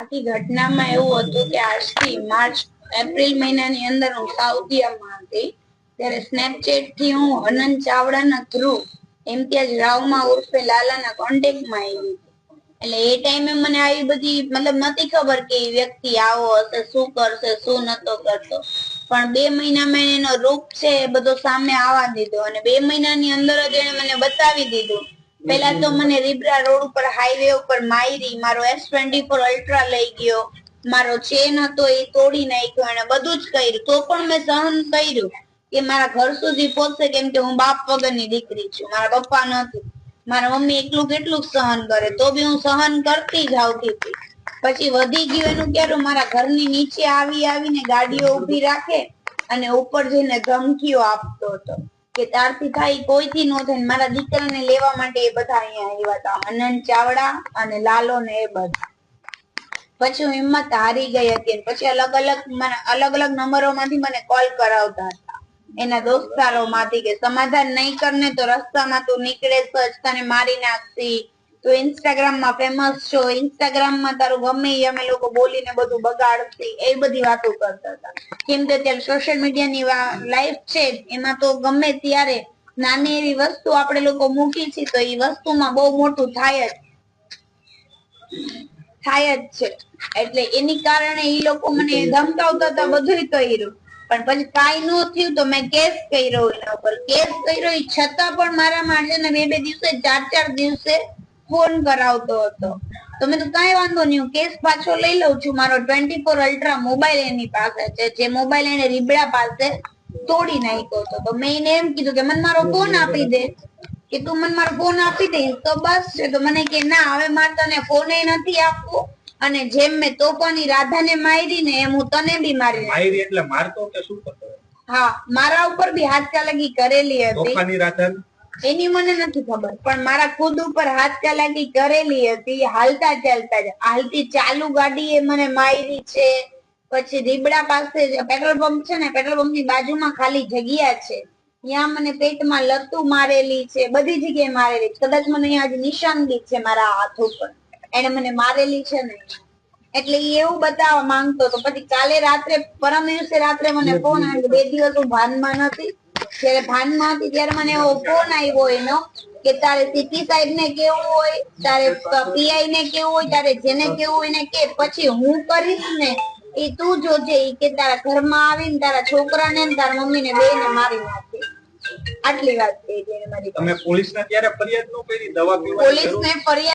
આખી ઘટનામાં એવું હતું કે આજથી માર્ચ એપ્રિલ મહિનાની અંદર હું સાઉદીમાં હતી ત્યારે સ્નેપચેટ થી હું અનંત ચાવડાના થ્રુ ઇમ્તિયાઝ રાવમાં ઉર્ફે લાલાના કોન્ટેક્ટમાં આવી એટલે એ ટાઈમે મને આવી બધી મતલબ નથી ખબર કે એ વ્યક્તિ આવો હશે, શું કરશે, શું નતો કરતો, પણ 2 મહિનામાં એનો રૂપ છે એ બધો સામે આવવા દીધો અને 2 મહિનાની અંદર જ એને મને બતાવી દીધું. પેલા તો મને રીબરા રોડ ઉપર હાઈવે ઉપર માયરી, મારો S24 અલ્ટ્રા લઈ ગયો, મારો ચેન હતો એ તોડી નાખ્યો, એને બધું જ કર્યું તો પણ મેં સહન કર્યું કે મારા ઘર સુધી પહોંચે, કેમ કે હું બાપ વગરની દીકરી છું, મારા પપ્પા નથી, મારા મમ્મી એકલું કેટલું સહન કરે તો બી હું સહન કરતી જ આવતી હતી. પછી વધી ગયું એનું ક્યારે મારા ઘરની નીચે આવીને ગાડીઓ ઉભી રાખે અને ઉપર જઈને ધમકીઓ આપતો હતો કે તારથી થાય કોઈથી ન થાય. મારા દીકરાને લેવા માટે એ બધા અહીંયા આવ્યા હતા, અનંત ચાવડા અને લાલો ને એ બધા. પછી હું હિંમત હારી ગઈ હતી. પછી અલગ અલગ નંબરો માંથી મને કોલ કરાવતા હતા એના દોસ્તારો માંથી કે સમાધાન નહીં કરને તો રસ્તામાં તું નીકળે જ તને મારી નાખતી, તો ઇન્સ્ટાગ્રામ માં ફેમસ છો, ઇન્સ્ટાગ્રામ માં તારું ગમે અમે લોકો બોલીને બધું બગાડતી, એ બધી વાતો કરતા હતા. કેમ કે અત્યારે સોશિયલ મીડિયાની લાઈફ છે એમાં તો ગમે ત્યારે નાની એવી વસ્તુ આપણે લોકો મૂકી છે તો એ વસ્તુમાં બહુ મોટું થાય જ છે. એટલે એની કારણે એ લોકો મને ધમકાવતા હતા, બધું કર્યું, પણ પછી કાંઈ ન થયું તો મેં કેસ કર્યો એના ઉપર. કેસ કર્યો એ છતાં પણ મારા માટે ને 2 દિવસે 4 દિવસે ફોન કરાવતો હતો. તો મેં તો કાંઈ વાંધો નહીં, હું કેસ પાછો લઈ લઉં છું. મારો 24 અલ્ટ્રા મોબાઈલ એની પાસે છે, જે મોબાઈલ એને રીબડા પાસે તોડી નાખ્યો હતો. તો મેં એને એમ કીધું કે મને મારો ફોન આપી દે, કે તું મને મારો ફોન આપી દઈશ તો બસ છે. તો મને કે ના, હવે મારે તને ફોન નથી આપવો, અને જેમ મેં તોફાની રાધાને મારી ને એમ હું તને બી મારી. એટલે મારતો કે શું કરતો? હા, મારા ઉપર બી હાથ ચાલાકી કરેલી હતી. તોફાની રાધા એની મને નથી ખબર, પણ મારા ખુદ ઉપર હાથ ચાલાકી કરેલી હતી. હાલતા ચાલતા હાલતી ચાલુ ગાડીએ મને મારી છે. પછી રીબડા પાસે પેટ્રોલ પંપ છે ને, પેટ્રોલ પંપ ની બાજુમાં ખાલી જગ્યા છે, ત્યાં મને પેટમાં લતું મારેલી છે, બધી જગ્યાએ મારેલી છે. કદાચ મને અહીંયા આજે નિશાન બી છે મારા હાથ ઉપર, એને મને મારેલી છે ને. એટલે એવું બતાવવા માંગતો હતો. પછી કાલે રાત્રે, પરમ દિવસે રાત્રે મને ફોન આવ્યો. 2 દિવસ હું ભાનમાં નથી, જયારે ભાનમાં હતી ત્યારે મને એવો ફોન આવ્યો એનો કે તારે સીપી સાહેબ ને કેવું હોય, તારે પીઆઈ ને કેવું હોય, તારે જેને કેવું હોય ને કે, પછી હું કરીશ ને એ તું જોજે, કે તારા ઘરમાં આવીને તારા છોકરાને તારા મમ્મી ને 2 ને મારી નાખે. આટલી વાત કહી મારી. તમે પોલીસને ત્યારે ફરિયાદ ન કરી? દવા પીવા? પોલીસને ફરિયાદ